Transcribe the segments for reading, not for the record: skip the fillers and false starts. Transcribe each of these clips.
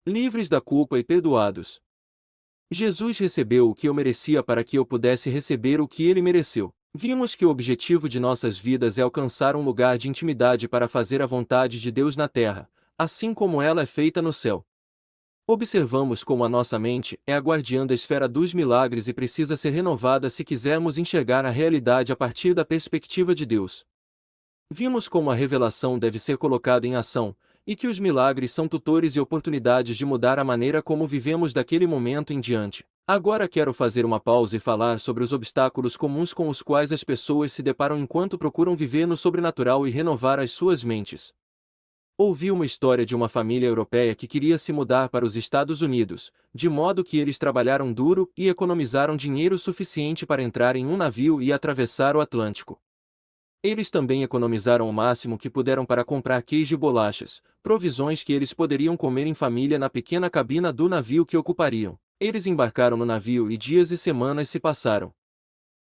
livres da culpa e perdoados. Jesus recebeu o que eu merecia para que eu pudesse receber o que ele mereceu. Vimos que o objetivo de nossas vidas é alcançar um lugar de intimidade para fazer a vontade de Deus na terra, assim como ela é feita no céu. Observamos como a nossa mente é a guardiã da esfera dos milagres e precisa ser renovada se quisermos enxergar a realidade a partir da perspectiva de Deus. Vimos como a revelação deve ser colocada em ação, e que os milagres são tutores e oportunidades de mudar a maneira como vivemos daquele momento em diante. Agora quero fazer uma pausa e falar sobre os obstáculos comuns com os quais as pessoas se deparam enquanto procuram viver no sobrenatural e renovar as suas mentes. Ouvi uma história de uma família europeia que queria se mudar para os Estados Unidos, de modo que eles trabalharam duro e economizaram dinheiro suficiente para entrar em um navio e atravessar o Atlântico. Eles também economizaram o máximo que puderam para comprar queijo e bolachas, provisões que eles poderiam comer em família na pequena cabina do navio que ocupariam. Eles embarcaram no navio e dias e semanas se passaram.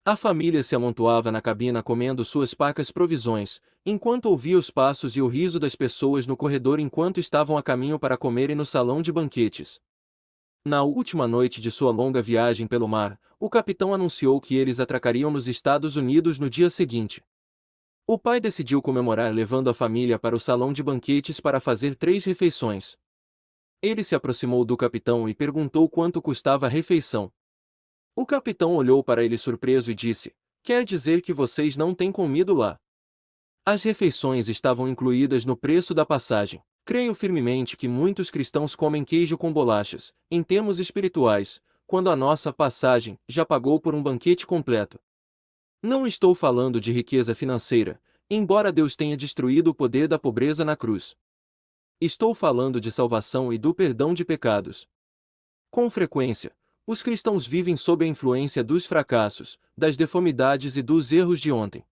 A família se amontoava na cabina comendo suas parcas provisões, enquanto ouvia os passos e o riso das pessoas no corredor enquanto estavam a caminho para comerem no salão de banquetes. Na última noite de sua longa viagem pelo mar, o capitão anunciou que eles atracariam nos Estados Unidos no dia seguinte. O pai decidiu comemorar levando a família para o salão de banquetes para fazer 3 refeições. Ele se aproximou do capitão e perguntou quanto custava a refeição. O capitão olhou para ele surpreso e disse: "Quer dizer que vocês não têm comido lá?" As refeições estavam incluídas no preço da passagem. Creio firmemente que muitos cristãos comem queijo com bolachas, em termos espirituais, quando a nossa passagem já pagou por um banquete completo. Não estou falando de riqueza financeira, embora Deus tenha destruído o poder da pobreza na cruz. Estou falando de salvação e do perdão de pecados. Com frequência, os cristãos vivem sob a influência dos fracassos, das deformidades e dos erros de ontem.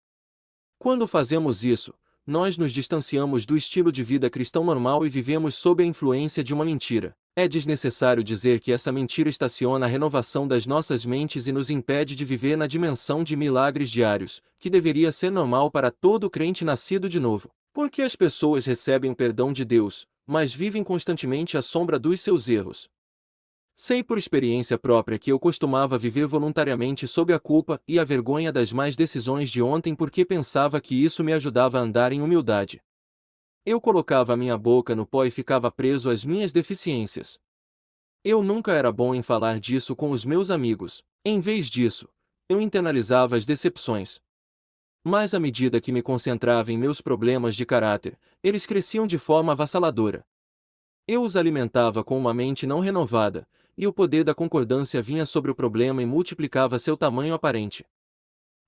Quando fazemos isso, nós nos distanciamos do estilo de vida cristão normal e vivemos sob a influência de uma mentira. É desnecessário dizer que essa mentira estaciona a renovação das nossas mentes e nos impede de viver na dimensão de milagres diários, que deveria ser normal para todo crente nascido de novo. Porque as pessoas recebem o perdão de Deus, mas vivem constantemente à sombra dos seus erros. Sei por experiência própria que eu costumava viver voluntariamente sob a culpa e a vergonha das más decisões de ontem porque pensava que isso me ajudava a andar em humildade. Eu colocava a minha boca no pó e ficava preso às minhas deficiências. Eu nunca era bom em falar disso com os meus amigos. Em vez disso, eu internalizava as decepções. Mas à medida que me concentrava em meus problemas de caráter, eles cresciam de forma avassaladora. Eu os alimentava com uma mente não renovada, e o poder da concordância vinha sobre o problema e multiplicava seu tamanho aparente.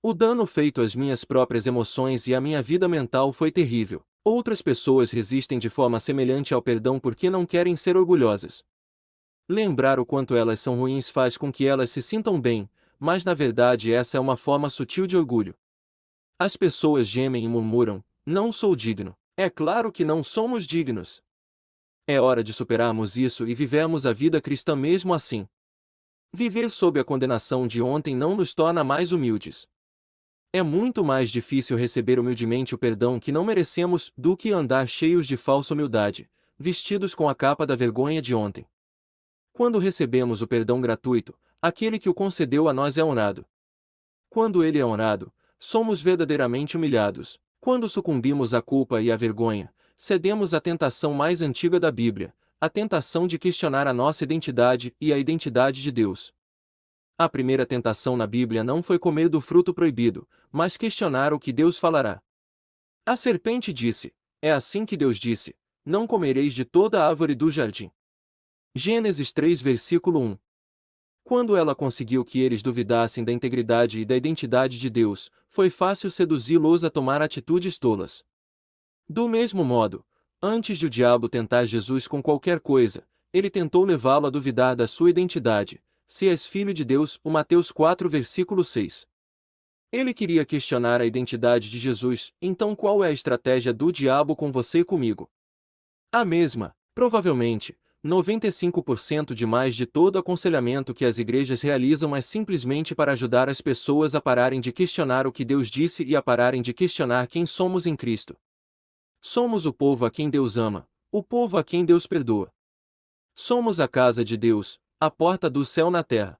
O dano feito às minhas próprias emoções e à minha vida mental foi terrível. Outras pessoas resistem de forma semelhante ao perdão porque não querem ser orgulhosas. Lembrar o quanto elas são ruins faz com que elas se sintam bem, mas na verdade essa é uma forma sutil de orgulho. As pessoas gemem e murmuram: "Não sou digno." É claro que não somos dignos. É hora de superarmos isso e vivermos a vida cristã mesmo assim. Viver sob a condenação de ontem não nos torna mais humildes. É muito mais difícil receber humildemente o perdão que não merecemos do que andar cheios de falsa humildade, vestidos com a capa da vergonha de ontem. Quando recebemos o perdão gratuito, aquele que o concedeu a nós é honrado. Quando ele é honrado, somos verdadeiramente humilhados. Quando sucumbimos à culpa e à vergonha, cedemos à tentação mais antiga da Bíblia, a tentação de questionar a nossa identidade e a identidade de Deus. A primeira tentação na Bíblia não foi comer do fruto proibido, mas questionar o que Deus falará. A serpente disse: "É assim que Deus disse: não comereis de toda a árvore do jardim." Gênesis 3 versículo 1. Quando ela conseguiu que eles duvidassem da integridade e da identidade de Deus, foi fácil seduzi-los a tomar atitudes tolas. Do mesmo modo, antes de o diabo tentar Jesus com qualquer coisa, ele tentou levá-lo a duvidar da sua identidade. Se és filho de Deus, o Mateus 4 versículo 6. Ele queria questionar a identidade de Jesus, então qual é a estratégia do diabo com você e comigo? A mesma, provavelmente. 95% de mais de todo aconselhamento que as igrejas realizam é simplesmente para ajudar as pessoas a pararem de questionar o que Deus disse e a pararem de questionar quem somos em Cristo. Somos o povo a quem Deus ama, o povo a quem Deus perdoa. Somos a casa de Deus, a porta do céu na terra.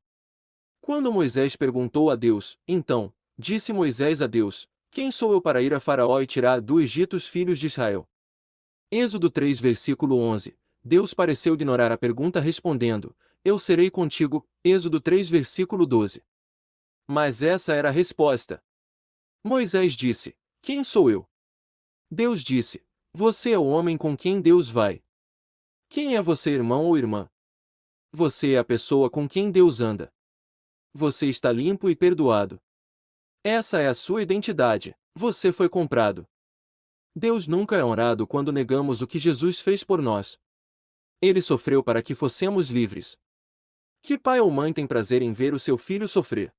Quando Moisés perguntou a Deus, então, disse Moisés a Deus: Quem sou eu para ir a Faraó e tirar do Egito os filhos de Israel? Êxodo 3 versículo 11. Deus pareceu ignorar a pergunta respondendo: Eu serei contigo. Êxodo 3 versículo 12. Mas essa era a resposta. Moisés disse: Quem sou eu? Deus disse: Você é o homem com quem Deus vai. Quem é você, irmão ou irmã? Você é a pessoa com quem Deus anda. Você está limpo e perdoado. Essa é a sua identidade. Você foi comprado. Deus nunca é honrado quando negamos o que Jesus fez por nós. Ele sofreu para que fossemos livres. Que pai ou mãe tem prazer em ver o seu filho sofrer?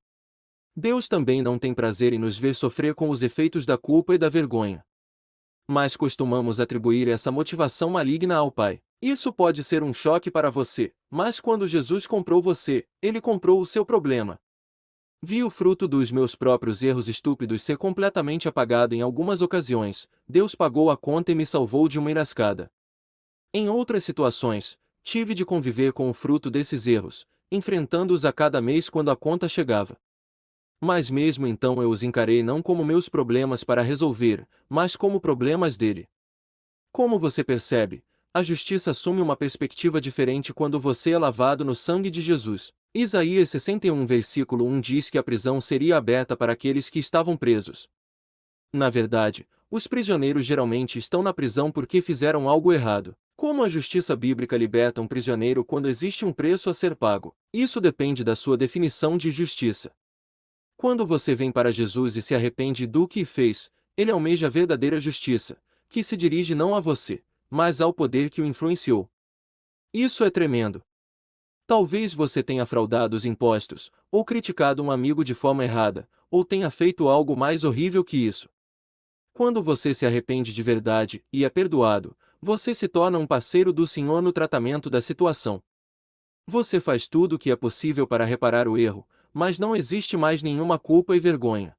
Deus também não tem prazer em nos ver sofrer com os efeitos da culpa e da vergonha. Mas costumamos atribuir essa motivação maligna ao Pai. Isso pode ser um choque para você, mas quando Jesus comprou você, Ele comprou o seu problema. Vi o fruto dos meus próprios erros estúpidos ser completamente apagado em algumas ocasiões. Deus pagou a conta e me salvou de uma enrascada. Em outras situações, tive de conviver com o fruto desses erros, enfrentando-os a cada mês quando a conta chegava. Mas mesmo então eu os encarei não como meus problemas para resolver, mas como problemas dele. Como você percebe, a justiça assume uma perspectiva diferente quando você é lavado no sangue de Jesus. Isaías 61 versículo 1 diz que a prisão seria aberta para aqueles que estavam presos. Na verdade, os prisioneiros geralmente estão na prisão porque fizeram algo errado. Como a justiça bíblica liberta um prisioneiro quando existe um preço a ser pago? Isso depende da sua definição de justiça. Quando você vem para Jesus e se arrepende do que fez, Ele almeja a verdadeira justiça, que se dirige não a você, mas ao poder que o influenciou. Isso é tremendo. Talvez você tenha fraudado os impostos, ou criticado um amigo de forma errada, ou tenha feito algo mais horrível que isso. Quando você se arrepende de verdade e é perdoado, você se torna um parceiro do Senhor no tratamento da situação. Você faz tudo o que é possível para reparar o erro, mas não existe mais nenhuma culpa e vergonha.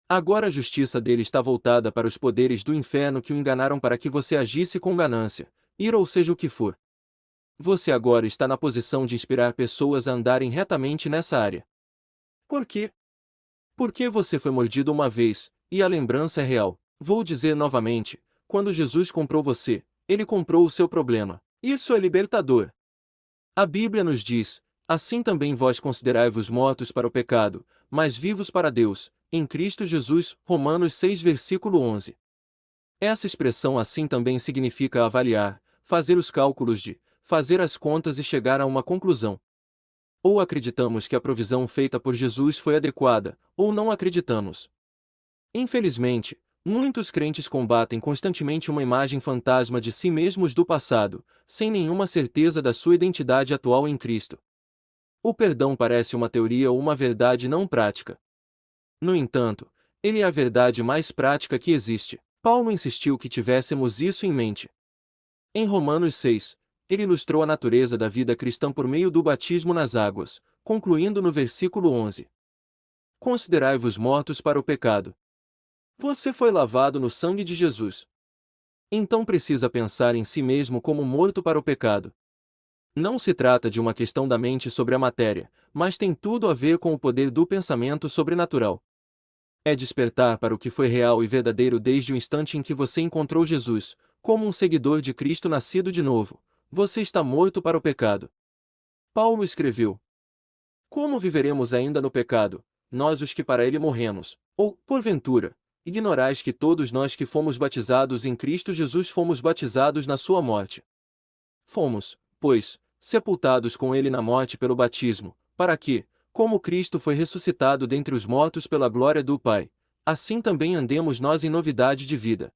Agora a justiça dele está voltada para os poderes do inferno que o enganaram para que você agisse com ganância, ira ou seja o que for. Você agora está na posição de inspirar pessoas a andarem retamente nessa área. Por quê? Porque você foi mordido uma vez, e a lembrança é real. Vou dizer novamente, quando Jesus comprou você, Ele comprou o seu problema. Isso é libertador. A Bíblia nos diz: assim também vós considerai-vos mortos para o pecado, mas vivos para Deus, em Cristo Jesus. Romanos 6 versículo 11. Essa expressão assim também significa avaliar, fazer os cálculos de, fazer as contas e chegar a uma conclusão. Ou acreditamos que a provisão feita por Jesus foi adequada, ou não acreditamos. Infelizmente, muitos crentes combatem constantemente uma imagem fantasma de si mesmos do passado, sem nenhuma certeza da sua identidade atual em Cristo. O perdão parece uma teoria ou uma verdade não prática. No entanto, ele é a verdade mais prática que existe. Paulo insistiu que tivéssemos isso em mente. Em Romanos 6, ele ilustrou a natureza da vida cristã por meio do batismo nas águas, concluindo no versículo 11. Considerai-vos mortos para o pecado. Você foi lavado no sangue de Jesus. Então precisa pensar em si mesmo como morto para o pecado. Não se trata de uma questão da mente sobre a matéria, mas tem tudo a ver com o poder do pensamento sobrenatural. É despertar para o que foi real e verdadeiro desde o instante em que você encontrou Jesus, como um seguidor de Cristo nascido de novo. Você está morto para o pecado. Paulo escreveu: Como viveremos ainda no pecado, nós os que para ele morremos? Ou, porventura, ignorais que todos nós que fomos batizados em Cristo Jesus fomos batizados na sua morte? Fomos, pois, sepultados com ele na morte pelo batismo, para que, como Cristo foi ressuscitado dentre os mortos pela glória do Pai, assim também andemos nós em novidade de vida.